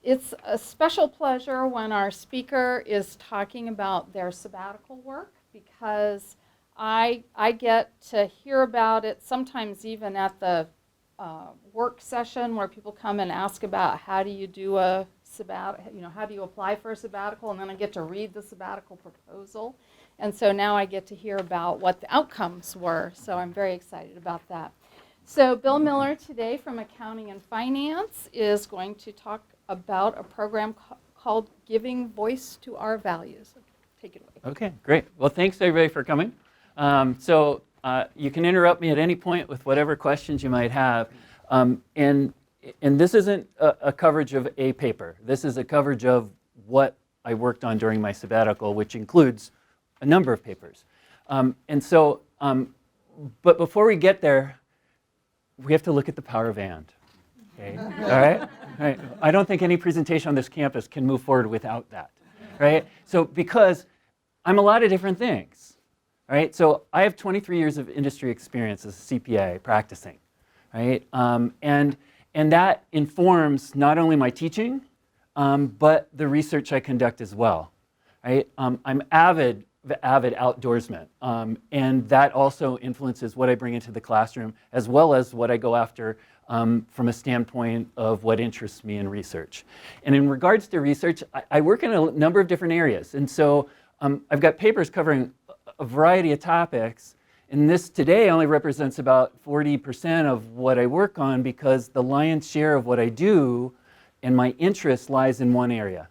It's a special pleasure when our speaker is talking about their sabbatical work, because I get to hear about it sometimes even at the work session where people come and ask about how do you do a sabbatical, how do you apply for a sabbatical, and then I get to read the sabbatical proposal. And so now I get to hear about what the outcomes were, so I'm very excited about that. So Bill Miller today from Accounting and Finance is going to talk about a program called Giving Voice to Our Values. Take it away. Okay, great. Well, thanks everybody for coming. You can interrupt me at any point with whatever questions you might have. And this isn't a coverage of a paper. This is a coverage of what I worked on during my sabbatical, which includes a number of papers. But before we get there, we have to look at the power of and. Okay. All right? I don't think any presentation on this campus can move forward without that. Right? So because I'm a lot of different things. Right? So I have 23 years of industry experience as a CPA practicing. Right? And that informs not only my teaching, but the research I conduct as well. Right? I'm avid outdoorsman, and that also influences what I bring into the classroom, as well as what I go after from a standpoint of what interests me in research. And in regards to research, I work in a number of different areas, and so I've got papers covering a variety of topics, and this today only represents about 40% of what I work on, because the lion's share of what I do and my interest lies in one area.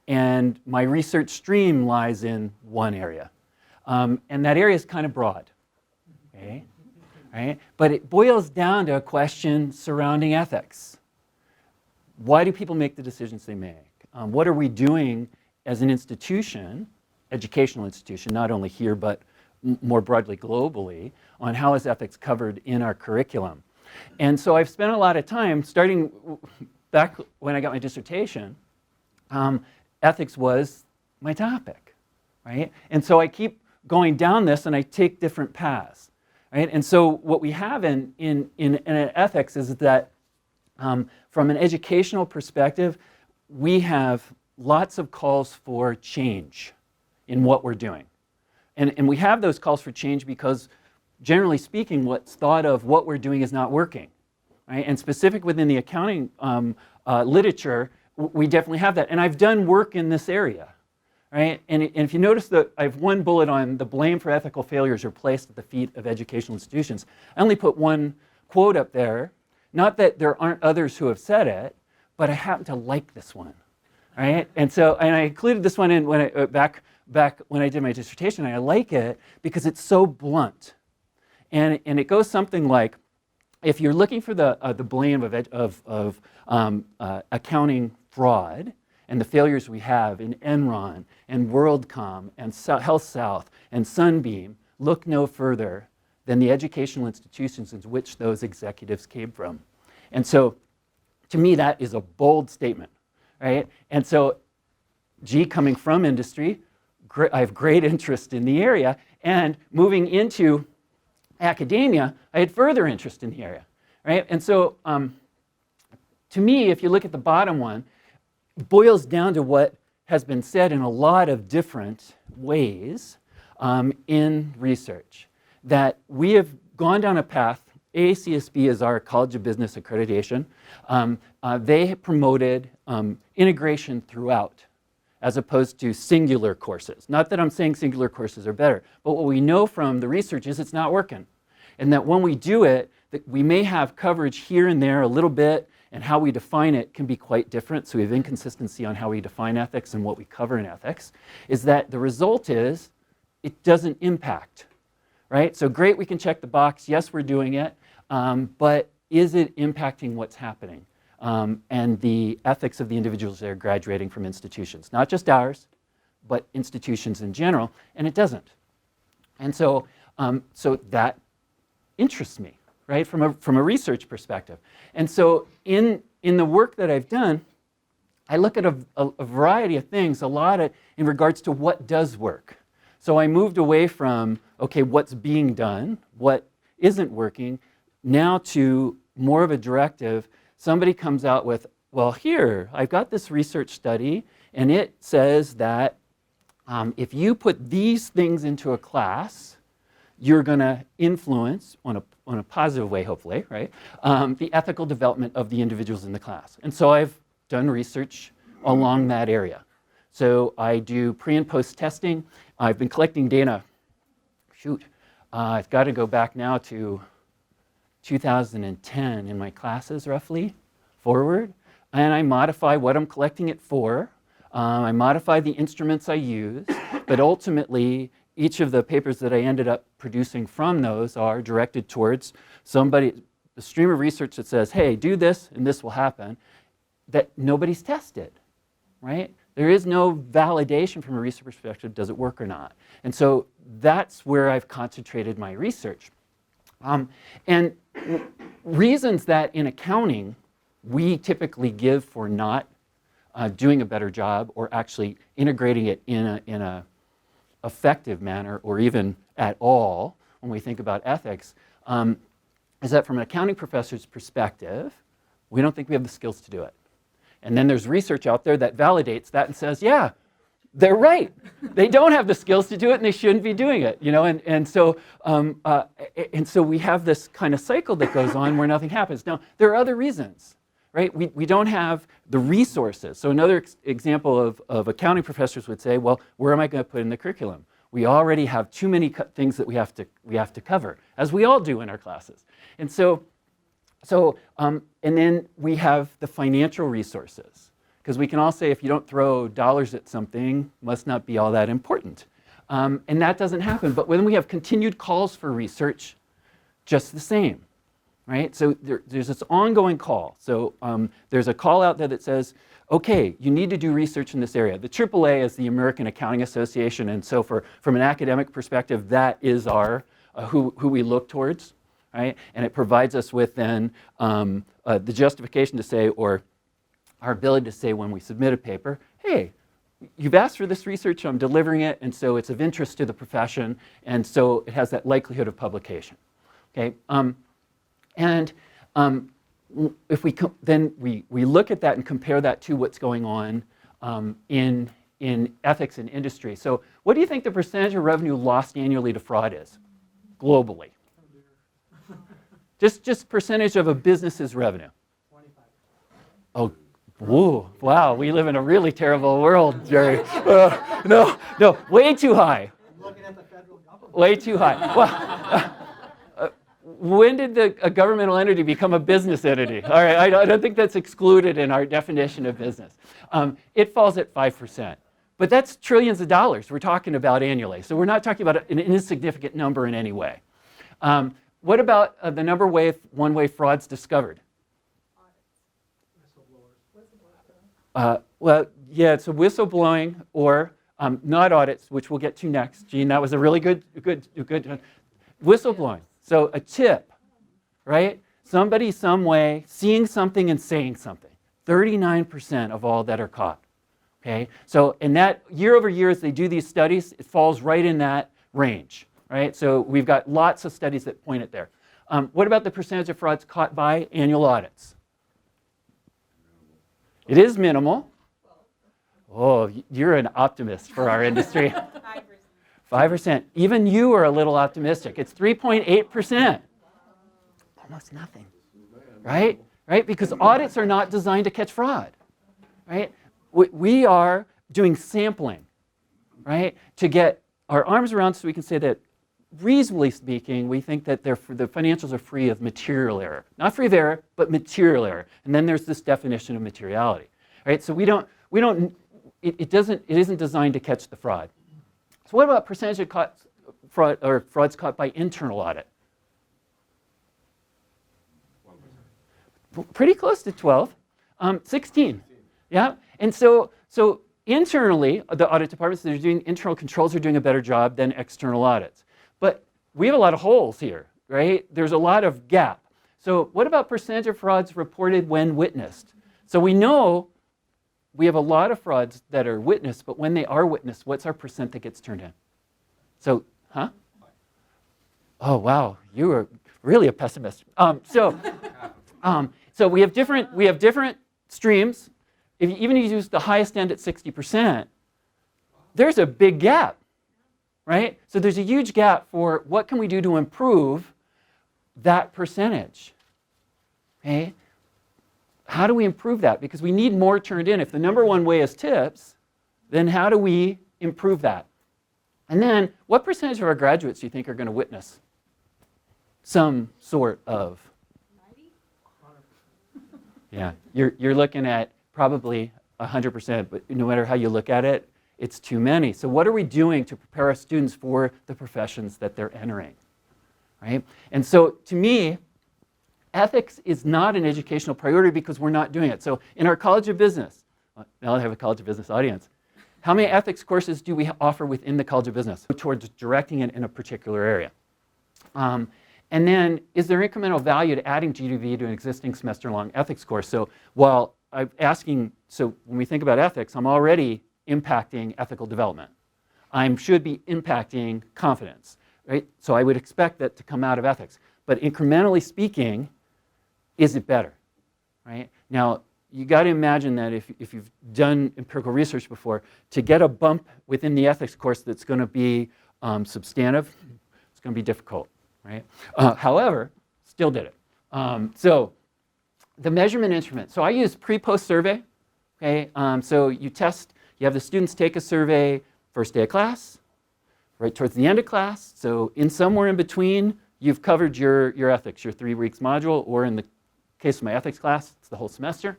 And my research stream lies in one area. And that area is kind of broad, okay? Right? But it boils down to a question surrounding ethics. Why do people make the decisions they make? What are we doing as an institution, educational institution, not only here, but more broadly globally, on how is ethics covered in our curriculum? And so I've spent a lot of time, starting back when I got my dissertation, ethics was my topic, right? And so I keep going down this and I take different paths, right? And so what we have in ethics is that from an educational perspective, we have lots of calls for change in what we're doing. And we have those calls for change because, generally speaking, what's thought of what we're doing is not working, right? And specific within the accounting literature, we definitely have that. And I've done work in this area, right? And if you notice that I have one bullet on the blame for ethical failures are placed at the feet of educational institutions. I only put one quote up there. Not that there aren't others who have said it, but I happen to like this one, right? And I included this one in when back when I did my dissertation. And I like it because it's so blunt. And it goes something like, if you're looking for the blame of accounting fraud and the failures we have in Enron and WorldCom and HealthSouth and Sunbeam, look no further than the educational institutions in which those executives came from. And so, to me, that is a bold statement, right? And so, coming from industry, I have great interest in the area, and moving into academia, I had further interest in the area, right? And so, to me, if you look at the bottom one, it boils down to what has been said in a lot of different ways in research, that we have gone down a path. AACSB is our College of Business accreditation. They promoted integration throughout, as opposed to singular courses. Not that I'm saying singular courses are better, but what we know from the research is it's not working. And that when we do it, that we may have coverage here and there a little bit, and how we define it can be quite different. So we have inconsistency on how we define ethics and what we cover in ethics, is that the result is it doesn't impact, right? So great, we can check the box, yes, we're doing it, but is it impacting what's happening? And the ethics of the individuals that are graduating from institutions, not just ours, but institutions in general, and it doesn't. And so that interests me, right, from a research perspective. And so in the work that I've done, I look at a variety of things, a lot in regards to what does work. So I moved away from, okay, what's being done, what isn't working, now to more of a directive. Somebody comes out with well, here, I've got this research study, and it says that if you put these things into a class, you're going to influence, on a positive way, hopefully, right, the ethical development of the individuals in the class. And so I've done research along that area. So I do pre and post testing. I've been collecting data. I've got to go back now to 2010 in my classes, roughly, forward. And I modify what I'm collecting it for. I modify the instruments I use. But ultimately, each of the papers that I ended up producing from those are directed towards the stream of research that says, hey, do this, and this will happen, that nobody's tested, right? There is no validation from a research perspective, does it work or not? And so that's where I've concentrated my research. And reasons that in accounting we typically give for not doing a better job or actually integrating it in a effective manner or even at all when we think about ethics is that from an accounting professor's perspective, we don't think we have the skills to do it. And then there's research out there that validates that and says, yeah, they're right. They don't have the skills to do it and they shouldn't be doing it. And so we have this kind of cycle that goes on where nothing happens. Now, there are other reasons, right? We don't have the resources. So another example of accounting professors would say, well, where am I going to put in the curriculum? We already have too many things that we have to cover, as we all do in our classes. And and then we have the financial resources, because we can all say if you don't throw dollars at something, must not be all that important. And that doesn't happen. But when we have continued calls for research, just the same, right? So there's this ongoing call. So there's a call out there that says, okay, you need to do research in this area. The AAA is the American Accounting Association, and so from an academic perspective, that is our who we look towards. Right? And it provides us with then the justification to say, or our ability to say when we submit a paper, hey, you've asked for this research, I'm delivering it, and so it's of interest to the profession, and so it has that likelihood of publication. Okay? If we look at that and compare that to what's going on in ethics and industry. So what do you think the percentage of revenue lost annually to fraud is globally? Just percentage of a business's revenue. 25. Oh, whoa, wow, we live in a really terrible world, Jerry. No, way too high. I'm looking at the federal government. Way too high. Well, when did a governmental entity become a business entity? All right, I don't think that's excluded in our definition of business. It falls at 5%. But that's trillions of dollars we're talking about annually. So we're not talking about an insignificant number in any way. What about the number of one-way frauds discovered? Well, yeah, so whistleblowing or not audits, which we'll get to next. Gene, that was a really good whistleblowing. So a tip, right? Somebody, some way, seeing something and saying something. 39% of all that are caught. Okay, so in that year over year as they do these studies, it falls right in that range. Right? So we've got lots of studies that point it there. What about the percentage of frauds caught by annual audits? It is minimal. Oh, you're an optimist for our industry. 5%. Even you are a little optimistic. It's 3.8%. Almost nothing. Right? Right? Because audits are not designed to catch fraud. Right? We are doing sampling, right, to get our arms around so we can say that reasonably speaking, we think that the financials are free of material error. Not free of error, but material error. And then there's this definition of materiality. Right? So it isn't designed to catch the fraud. So what about percentage of frauds caught by internal audit? 1%. Pretty close to 12. 16. Yeah? And so internally, the audit departments that are doing internal controls are doing a better job than external audits. But we have a lot of holes here, right? There's a lot of gap. So what about percentage of frauds reported when witnessed? So we know we have a lot of frauds that are witnessed, but when they are witnessed, what's our percent that gets turned in? So, Oh, wow, you are really a pessimist. So we have different streams, even if you use the highest end at 60%, there's a big gap, right? So there's a huge gap for what can we do to improve that percentage, okay? How do we improve that? Because we need more turned in. If the number one way is tips, then how do we improve that? And then what percentage of our graduates do you think are going to witness some sort of? 90? Yeah, you're looking at probably 100%, but no matter how you look at it, it's too many. So what are we doing to prepare our students for the professions that they're entering, right? And so to me, ethics is not an educational priority because we're not doing it. So in our College of Business, now I have a College of Business audience, how many ethics courses do we offer within the College of Business towards directing it in a particular area? And then, is there incremental value to adding GDV to an existing semester-long ethics course? So while I'm asking, so when we think about ethics, I'm already impacting ethical development. I should be impacting confidence, right? So I would expect that to come out of ethics. But incrementally speaking, is it better, right? Now, you got to imagine that if you've done empirical research before, to get a bump within the ethics course that's going to be substantive, it's going to be difficult, right? However, still did it. So the measurement instrument. So I use pre-post survey, okay? So you have the students take a survey first day of class, right towards the end of class. So in somewhere in between, you've covered your ethics, your 3 weeks module, or in the case of my ethics class, it's the whole semester.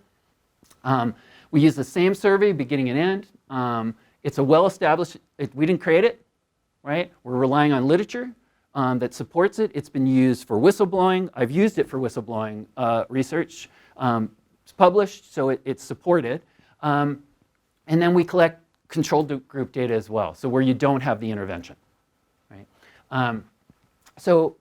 We use the same survey, beginning and end. It's a well-established, we didn't create it, right? We're relying on literature that supports it. It's been used for whistleblowing. I've used it for whistleblowing research. It's published, so it's supported. And then we collect control group data as well, so where you don't have the intervention, right? So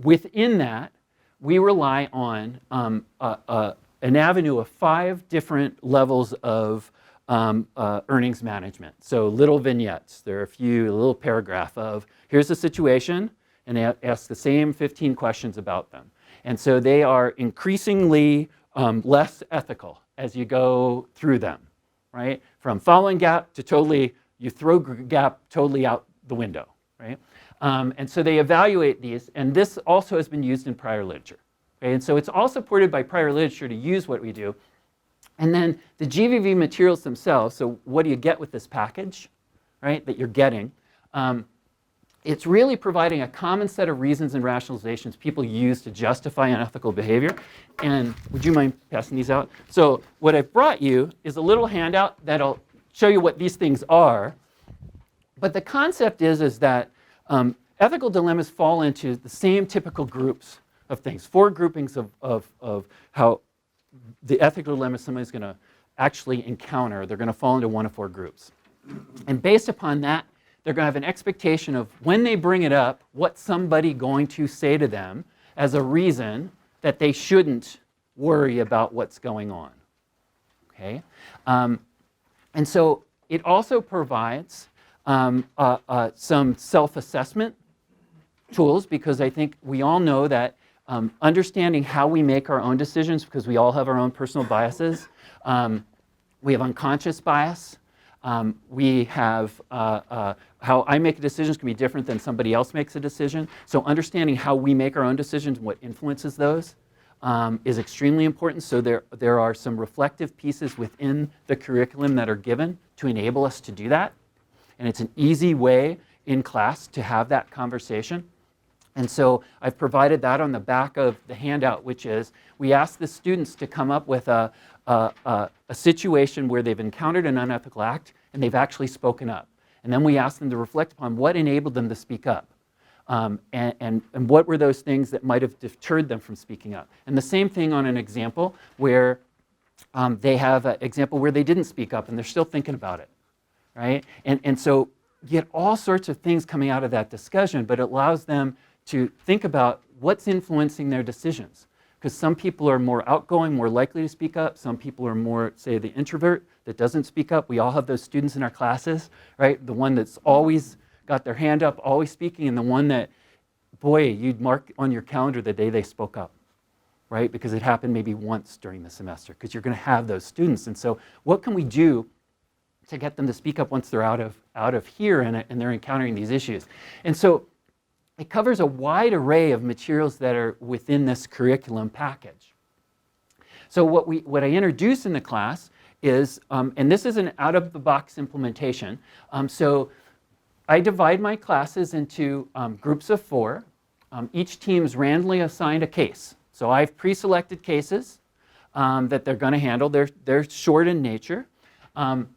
within that, we rely on an avenue of 5 different levels of earnings management. So little vignettes. There are a little paragraph of, here's the situation, and they ask the same 15 questions about them. And so they are increasingly less ethical as you go through them, right? From following gap to totally, you throw gap totally out the window, right? And so they evaluate these, and this also has been used in prior literature. Okay? And so it's all supported by prior literature to use what we do. And then the GVV materials themselves, so what do you get with this package, right, that you're getting? It's really providing a common set of reasons and rationalizations people use to justify unethical behavior. And would you mind passing these out? So what I've brought you is a little handout that'll show you what these things are. But the concept is that ethical dilemmas fall into the same typical groups of things, 4 groupings of how the ethical dilemma somebody's going to actually encounter. They're going to fall into one of 4 groups. And based upon that, they're going to have an expectation of when they bring it up, what's somebody going to say to them as a reason that they shouldn't worry about what's going on. Okay? And so it also provides some self-assessment tools, because I think we all know that understanding how we make our own decisions, because we all have our own personal biases. We have unconscious bias. We have how I make decisions can be different than somebody else makes a decision. So understanding how we make our own decisions and what influences those is extremely important. So there are some reflective pieces within the curriculum that are given to enable us to do that. And it's an easy way in class to have that conversation. And so I've provided that on the back of the handout, which is we ask the students to come up with a situation where they've encountered an unethical act and they've actually spoken up. And then we ask them to reflect upon what enabled them to speak up. And what were those things that might have deterred them from speaking up. And the same thing on an example where they have an example where they didn't speak up and they're still thinking about it, right? And so you get all sorts of things coming out of that discussion, but it allows them to think about what's influencing their decisions. Because some people are more outgoing, more likely to speak up. Some people are more, say, the introvert that doesn't speak up. We all have those students in our classes, right? The one that's always got their hand up, always speaking, and the one that, boy, you'd mark on your calendar the day they spoke up, right? Because it happened maybe once during the semester, because you're going to have those students. And so what can we do to get them to speak up once they're out of here and they're encountering these issues? And so it covers a wide array of materials that are within this curriculum package. So what I introduce in the class is, and this is an out-of-the-box implementation, so I divide my classes into groups of 4. Each team's randomly assigned a case. So I've pre-selected cases that they're going to handle. They're short in nature. And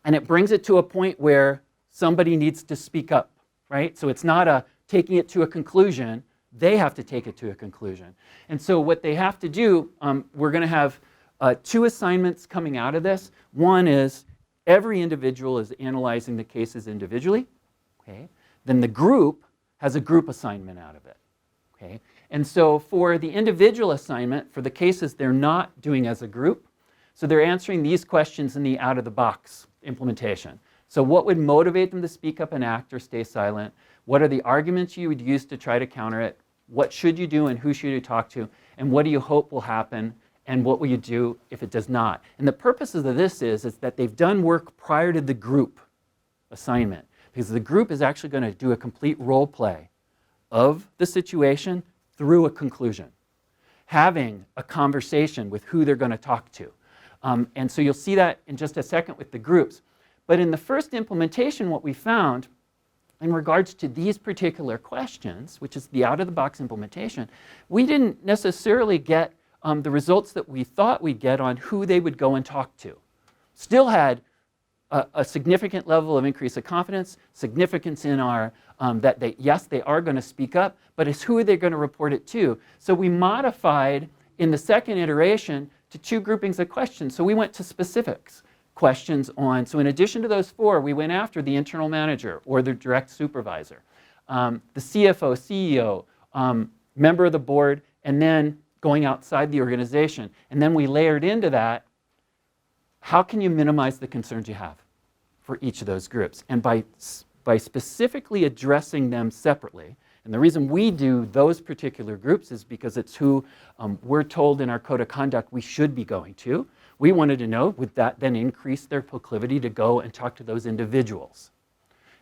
it brings it to a point where somebody needs to speak up, right? So it's not taking it to a conclusion. They have to take it to a conclusion. And so what they have to do, we're going to have 2 assignments coming out of this. One is every individual is analyzing the cases individually. Okay? Then the group has a group assignment out of it. Okay? And so for the individual assignment, for the cases they're not doing as a group, so they're answering these questions in the out-of-the-box implementation. So what would motivate them to speak up and act or stay silent? What are the arguments you would use to try to counter it? What should you do and who should you talk to? And what do you hope will happen? And what will you do if it does not? And the purpose of this is that they've done work prior to the group assignment, because the group is actually going to do a complete role play of the situation through a conclusion, having a conversation with who they're going to talk to. And so you'll see that in just a second with the groups. But in the first implementation, what we found in regards to these particular questions, which is the out-of-the-box implementation, we didn't necessarily get the results that we thought we'd get on who they would go and talk to. Still had a significant level of increase of confidence, significance in our, that yes, they are going to speak up, but it's who are they going to report it to. So we modified in the second iteration to 2 groupings of questions. So we went to specifics. Questions on, so in addition to those 4, we went after the internal manager or the direct supervisor, the CFO, CEO, member of the board, and then going outside the organization. And then we layered into that, how can you minimize the concerns you have for each of those groups? And by specifically addressing them separately, and the reason we do those particular groups is because it's who we're told in our code of conduct we should be going to. We wanted to know, would that then increase their proclivity to go and talk to those individuals?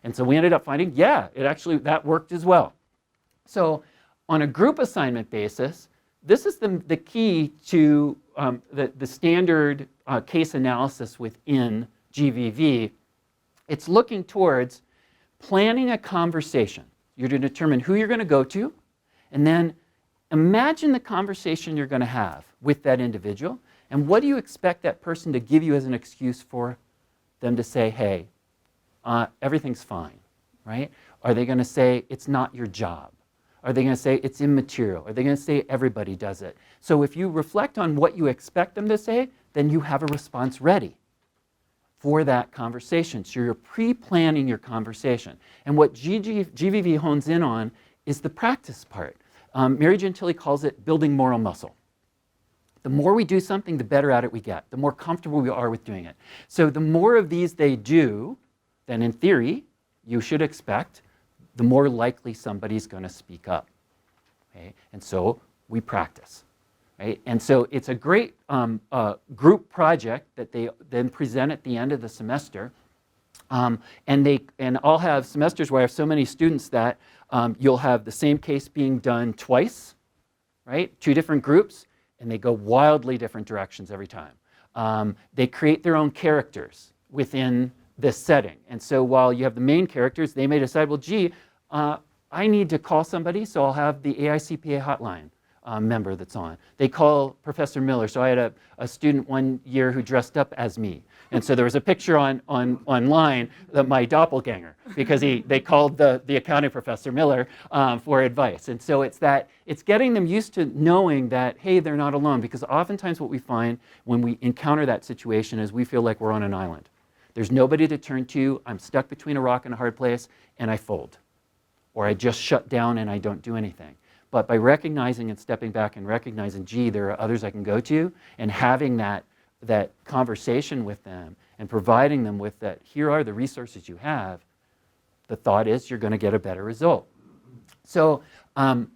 And so we ended up finding, yeah, that worked as well. So on a group assignment basis, this is the key to the standard case analysis within GVV. It's looking towards planning a conversation. You're to determine who you're going to go to, and then imagine the conversation you're going to have with that individual. And what do you expect that person to give you as an excuse for them to say, hey, everything's fine, right? Are they going to say it's not your job? Are they going to say it's immaterial? Are they going to say everybody does it? So if you reflect on what you expect them to say, then you have a response ready for that conversation. So you're pre-planning your conversation. And what GVV hones in on is the practice part. Mary Gentile calls it building moral muscle. The more we do something, the better at it we get, the more comfortable we are with doing it. So the more of these they do, then in theory, you should expect, the more likely somebody's going to speak up. Okay? And so we practice. Right? And so it's a great group project that they then present at the end of the semester. And I'll have semesters where I have so many students that you'll have the same case being done twice, right? 2 different groups. And they go wildly different directions every time. They create their own characters within this setting. And so while you have the main characters, they may decide, well, gee, I need to call somebody, so I'll have the AICPA hotline member that's on. They call Professor Miller. So I had a student one year who dressed up as me. And so there was a picture online of my doppelganger, because they called the accounting professor Miller for advice. And so it's getting them used to knowing that, hey, they're not alone, because oftentimes what we find when we encounter that situation is we feel like we're on an island. There's nobody to turn to. I'm stuck between a rock and a hard place, and I fold. Or I just shut down and I don't do anything. But by recognizing and stepping back and recognizing, gee, there are others I can go to, and having that conversation with them and providing them with that, here are the resources you have, the thought is you're going to get a better result. So I'm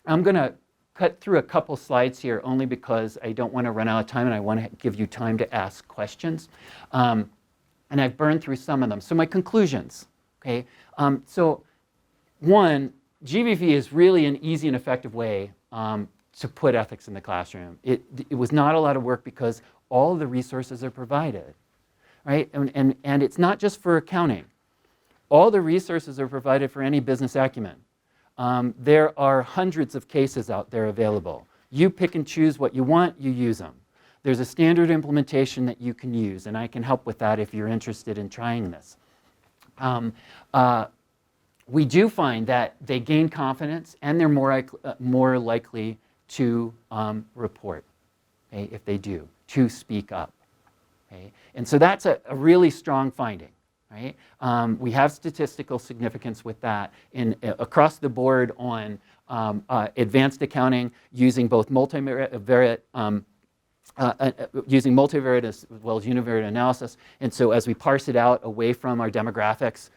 going to cut through a couple slides here only because I don't want to run out of time and I want to give you time to ask questions. And I've burned through some of them. So my conclusions, okay? So one, GVV is really an easy and effective way to put ethics in the classroom. It was not a lot of work because all of the resources are provided, right? And it's not just for accounting. All the resources are provided for any business acumen. There are hundreds of cases out there available. You pick and choose what you want, you use them. There's a standard implementation that you can use, and I can help with that if you're interested in trying this. We do find that they gain confidence and they're more likely to report, okay, if they do, to speak up. Okay? And so that's a really strong finding. Right? We have statistical significance with that across the board on advanced accounting using both multivariate as well as univariate analysis. And so as we parse it out away from our demographics,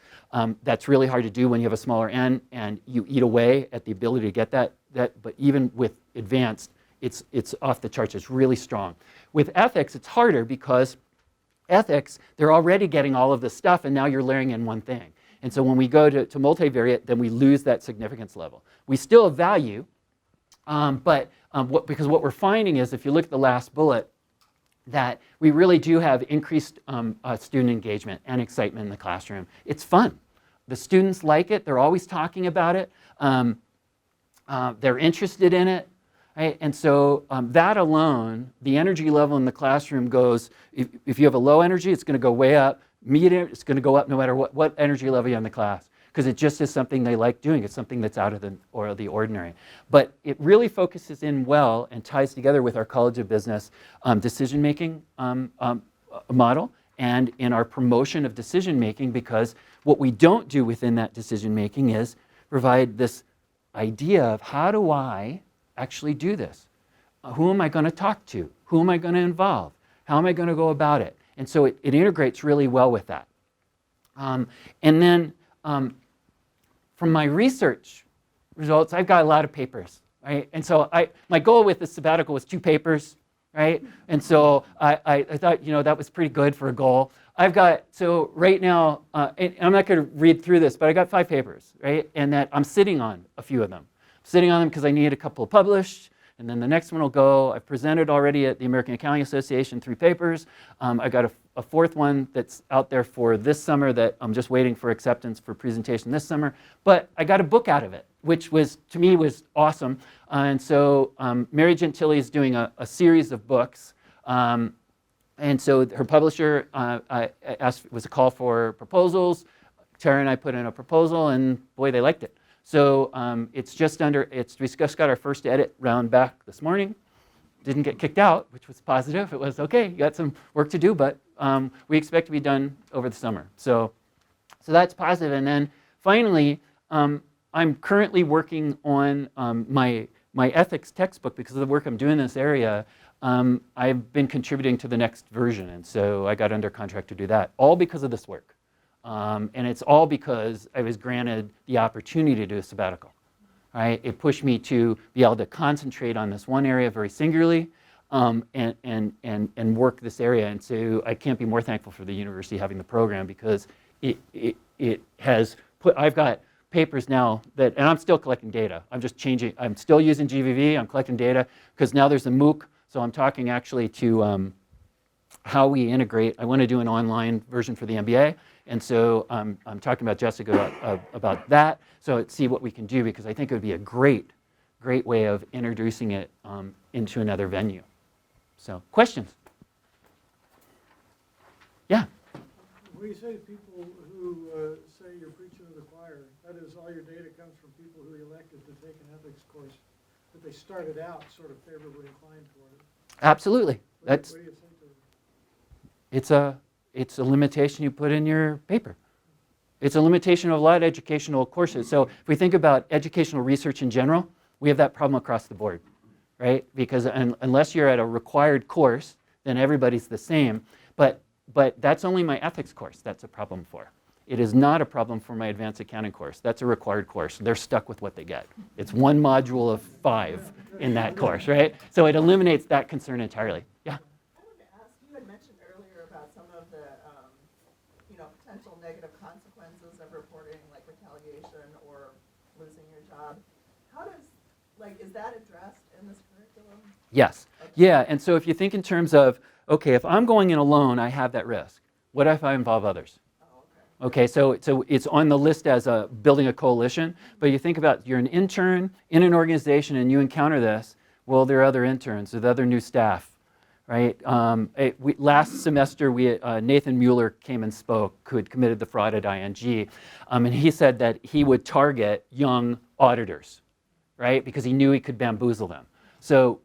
that's really hard to do when you have a smaller n and you eat away at the ability to get that. But even with advanced, it's off the charts. It's really strong. With ethics, it's harder because ethics, they're already getting all of this stuff, and now you're layering in one thing. And so when we go to multivariate, then we lose that significance level. We still have value, because what we're finding is, if you look at the last bullet, that we really do have increased student engagement and excitement in the classroom. It's fun. The students like it. They're always talking about it. They're interested in it. Right? And so that alone, the energy level in the classroom goes, if you have a low energy, it's going to go way up. Medium, it's going to go up no matter what energy level you have in the class, because it just is something they like doing. It's something that's out of the ordinary. But it really focuses in well and ties together with our College of Business decision-making model and in our promotion of decision-making, because what we don't do within that decision-making is provide this idea of how do I actually do this? Who am I going to talk to? Who am I going to involve? How am I going to go about it? And so it integrates really well with that. And then from my research results, I've got a lot of papers, right? And so my goal with the sabbatical was 2 papers, right? And so I thought, that was pretty good for a goal. So right now, and I'm not going to read through this, but I got 5 papers, right? And that I'm sitting on a few of them. Sitting on them because I need a couple published, and then the next one will go. I've presented already at the American Accounting Association 3 papers. I got a 4th one that's out there for this summer that I'm just waiting for acceptance for presentation this summer. But I got a book out of it, which was, to me, was awesome. And so Mary Gentile is doing a series of books. And so her publisher was a call for proposals. Tara and I put in a proposal, and boy, they liked it. So we just got our first edit round back this morning. Didn't get kicked out, which was positive. It was okay, you got some work to do, but we expect to be done over the summer. So that's positive. And then finally, I'm currently working on my ethics textbook because of the work I'm doing in this area. I've been contributing to the next version, and so I got under contract to do that, all because of this work. And it's all because I was granted the opportunity to do a sabbatical. Right? It pushed me to be able to concentrate on this one area very singularly and work this area. And so I can't be more thankful for the university having the program, because it has put, I've got papers now and I'm still collecting data. I'm still using GVV, I'm collecting data, because now there's a MOOC, so I'm talking actually to how we integrate. I want to do an online version for the MBA. And so I'm talking about Jessica about that, so see what we can do, because I think it would be a great way of introducing it into another venue. So, questions? Yeah? When you say to people who say you're preaching to the choir, that is, all your data comes from people who elected to take an ethics course, but they started out sort of favorably inclined toward it. Absolutely. What do you say to them? It's a limitation you put in your paper. It's a limitation of a lot of educational courses. So if we think about educational research in general, we have that problem across the board, right? Because unless you're at a required course, then everybody's the same. But that's only my ethics course that's a problem for. It is not a problem for my advanced accounting course. That's a required course. They're stuck with what they get. It's one module of 5 in that course, right? So it eliminates that concern entirely. Yeah? I wanted to ask, you had mentioned earlier about some of the, potential negative consequences of reporting, like retaliation or losing your job. How does, is that addressed in this curriculum? Yes. Yeah, and so if you think in terms of, okay, if I'm going in alone, I have that risk. What if I involve others? Oh, Okay, so it's on the list as building a coalition, but you think about you're an intern in an organization and you encounter this, well, there are other interns, there are other new staff, right? Last semester, Nathan Mueller came and spoke, who had committed the fraud at ING, and he said that he would target young auditors, right? Because he knew he could bamboozle them. So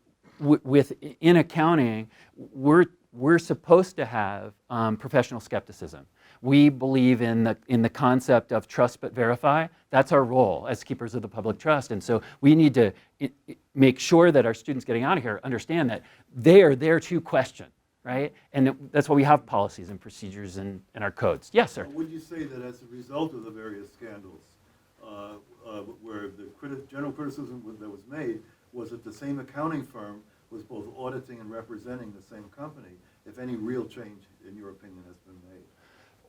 in accounting, we're supposed to have professional skepticism. We believe in the concept of trust but verify. That's our role as keepers of the public trust. And so we need to make sure that our students getting out of here understand that they are there to question, right? And that's why we have policies and procedures in our codes. Yes, sir. Would you say that as a result of the various scandals, where the general criticism that was made was that the same accounting firm was both auditing and representing the same company, if any real change, in your opinion, has been made?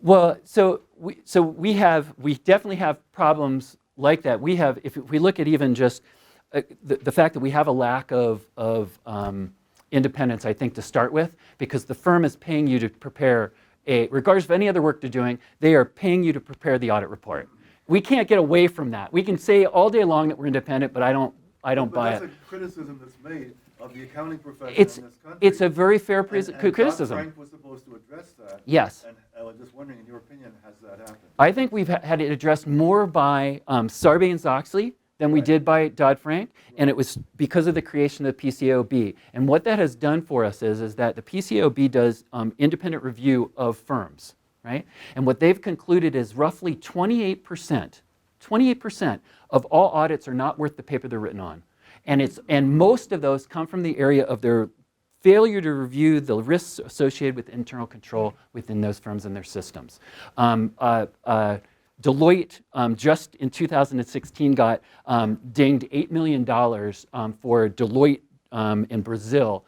Well, so we definitely have problems like that. We have, if we look at even just the fact that we have a lack of independence, I think, to start with, because the firm is paying you to prepare regardless of any other work they're doing, they are paying you to prepare the audit report. We can't get away from that. We can say all day long that we're independent, but I don't buy it. But that's a criticism that's made of the accounting profession It's in this country. it's a very fair criticism. Dodd-Frank was supposed to address that. Yes. And I was just wondering, in your opinion, has that happened? I think we've had it addressed more by Sarbanes-Oxley than we Right. did by Dodd-Frank, and it was because of the creation of the PCAOB. And what that has done for us is that the PCAOB does independent review of firms, right? And what they've concluded is roughly 28% of all audits are not worth the paper they're written on. And most of those come from the area of their failure to review the risks associated with internal control within those firms and their systems. Deloitte, just in 2016, got dinged $8 million for Deloitte in Brazil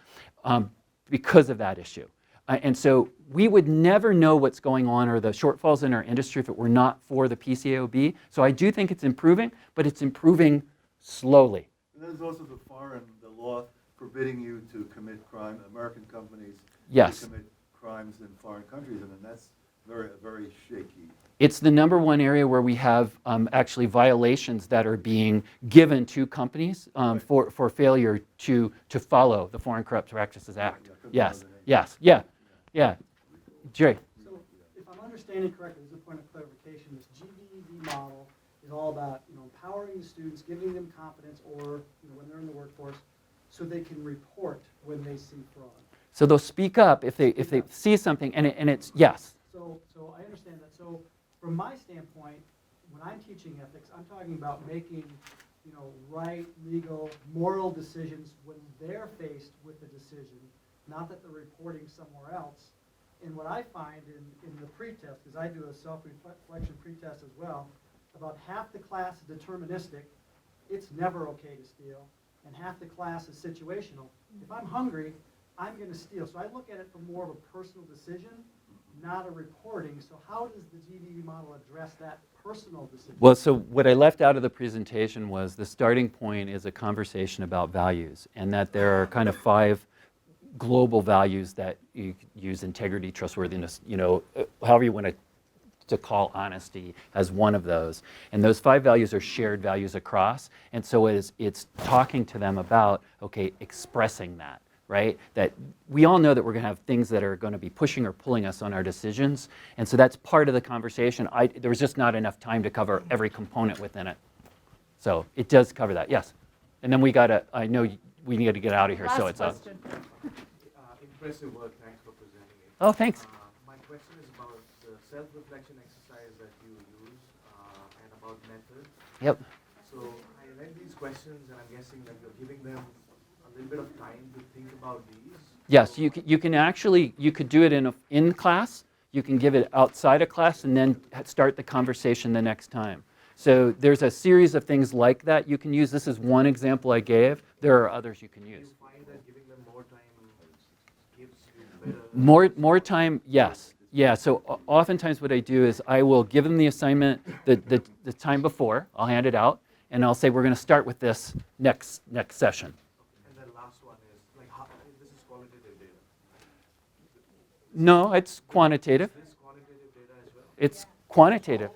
because of that issue. And so we would never know what's going on or the shortfalls in our industry if it were not for the PCAOB. So I do think it's improving, but it's improving slowly. And there's also the law forbidding you to commit crime, American companies Yes. to commit crimes in foreign countries, and that's very, very shaky. It's the number one area where we have actually violations that are being given to companies for failure to follow the Foreign Corrupt Practices Act. Yes, yes, yeah. Jerry? So if I'm understanding correctly, as a point of clarification, this GDEV model is all about empowering the students, giving them confidence, or when they're in the workforce, so they can report when they see fraud. So they'll speak up if they see something, and it's yes. So I understand that. So from my standpoint, when I'm teaching ethics, I'm talking about making right, legal, moral decisions when they're faced with a decision, not that they're reporting somewhere else. And what I find in the pretest, because I do a self-reflection pretest as well, about half the class is deterministic, it's never okay to steal, and half the class is situational. If I'm hungry, I'm going to steal. So I look at it from more of a personal decision, not a reporting. So how does the GDE model address that personal decision? Well, so what I left out of the presentation was the starting point is a conversation about values, and that there are kind of 5 global values that you use: integrity, trustworthiness, however you want to call honesty as one of those. And those 5 values are shared values across. And so it's talking to them about, okay, expressing that, right? That we all know that we're going to have things that are going to be pushing or pulling us on our decisions. And so that's part of the conversation. There was just not enough time to cover every component within it. So it does cover that, yes. And then I know we need to get out of here, so Last it's up. question. Impressive work. Thanks for presenting it. Oh, thanks. My question is about the self-reflection exercise that you use and about method. Yep. So I read these questions and I'm guessing that you're giving them a little bit of time to think about these. Yes, you can actually, you could do it in class. You can give it outside of class and then start the conversation the next time. So there's a series of things like that you can use. This is one example I gave. There are others you can Do you use. find that giving them more time gives you better? More time, yes. Yeah, so oftentimes what I do is I will give them the assignment the time before. I'll hand it out, and I'll say, we're going to start with this next session. And then last one is, like, how, this is qualitative data. No, it's quantitative. Is this quantitative data as well? It's quantitative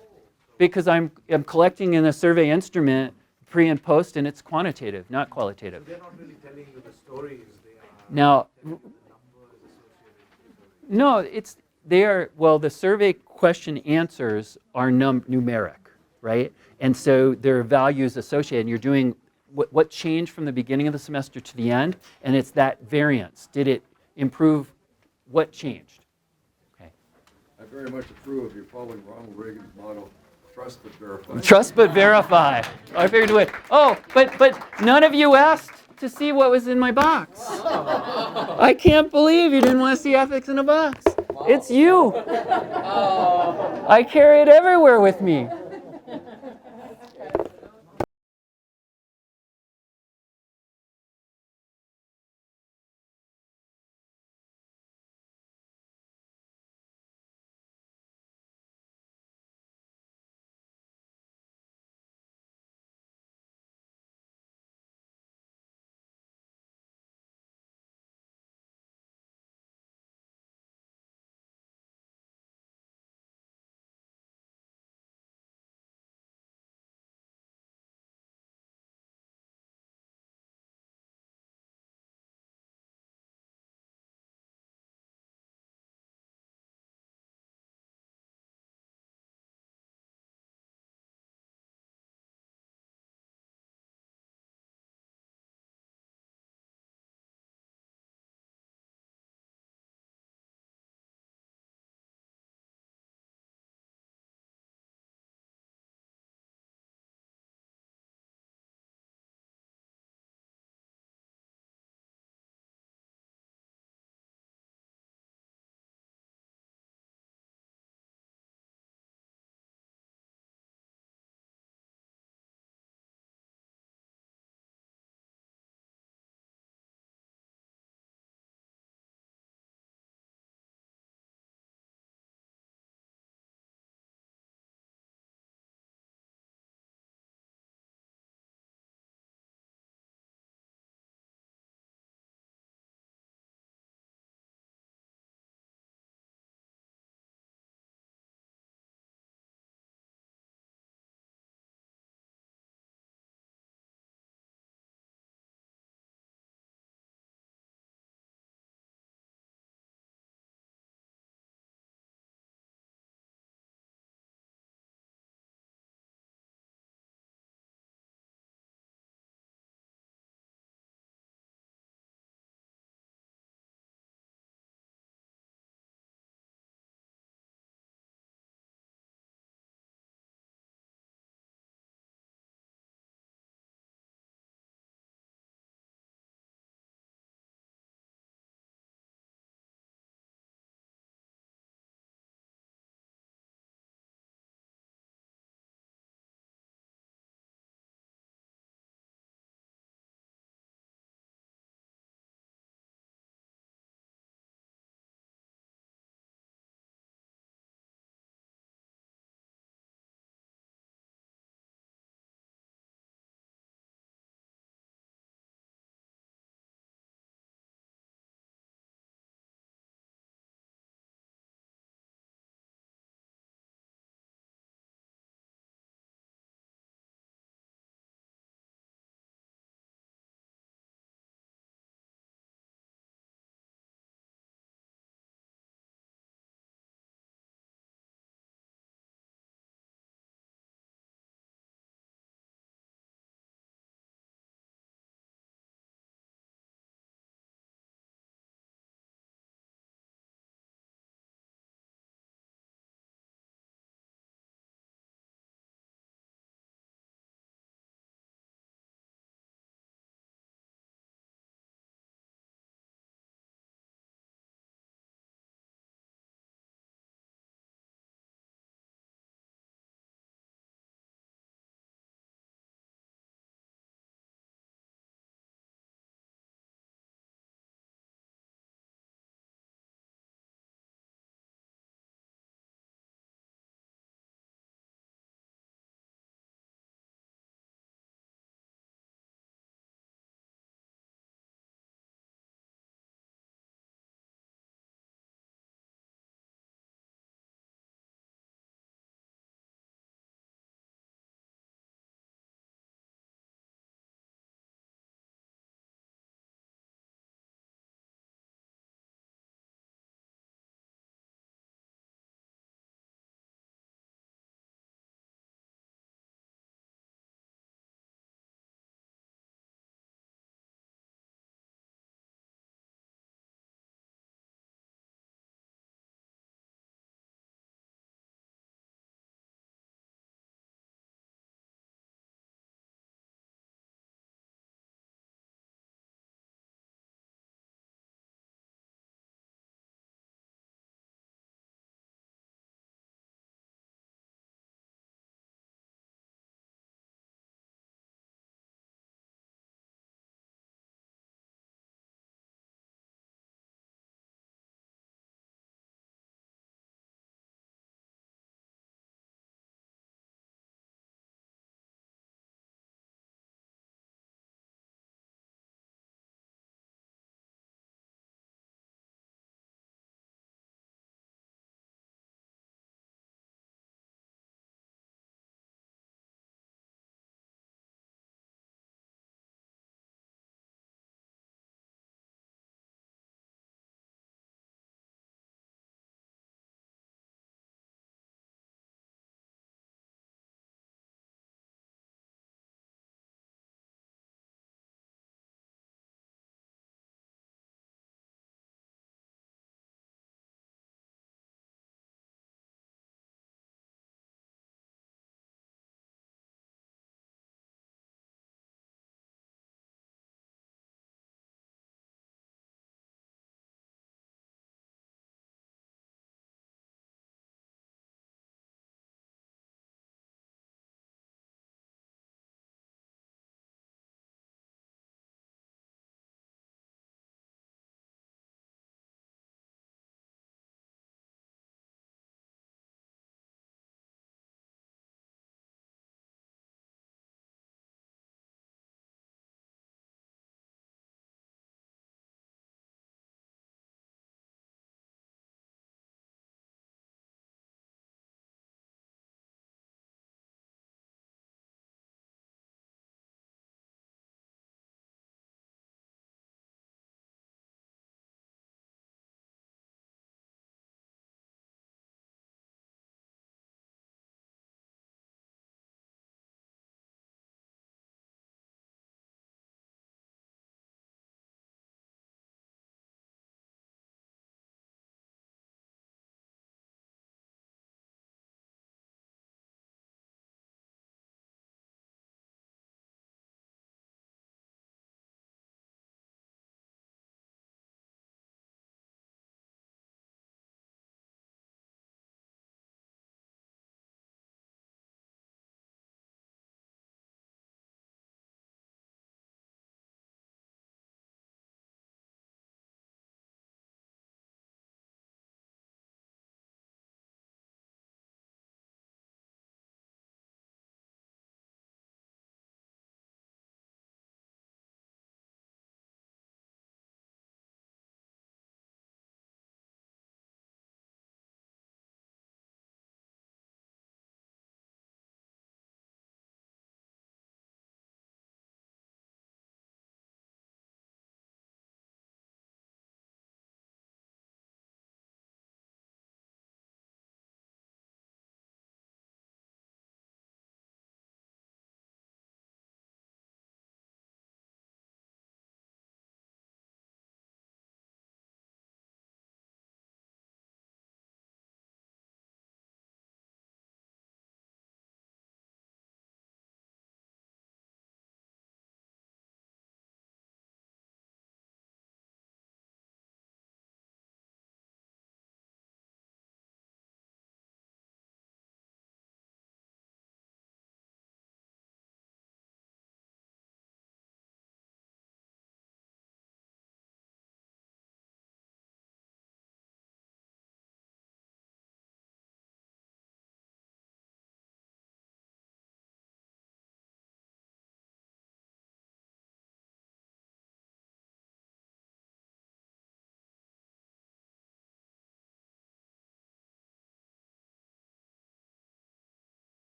because I'm collecting in a survey instrument pre and post, and it's quantitative, not qualitative. So they're not really telling you the stories, they are Now, telling you the numbers associated with the survey. well, the survey question answers are numeric, right? And so there are values associated, and you're doing what changed from the beginning of the semester to the end, and it's that variance. Did it improve? What changed? Okay. I very much approve of you following Ronald Reagan's motto, trust but verify. Trust but verify. I figured it would. Oh, but none of you asked to see what was in my box. I can't believe you didn't want to see ethics in a box. It's you. I carry it everywhere with me.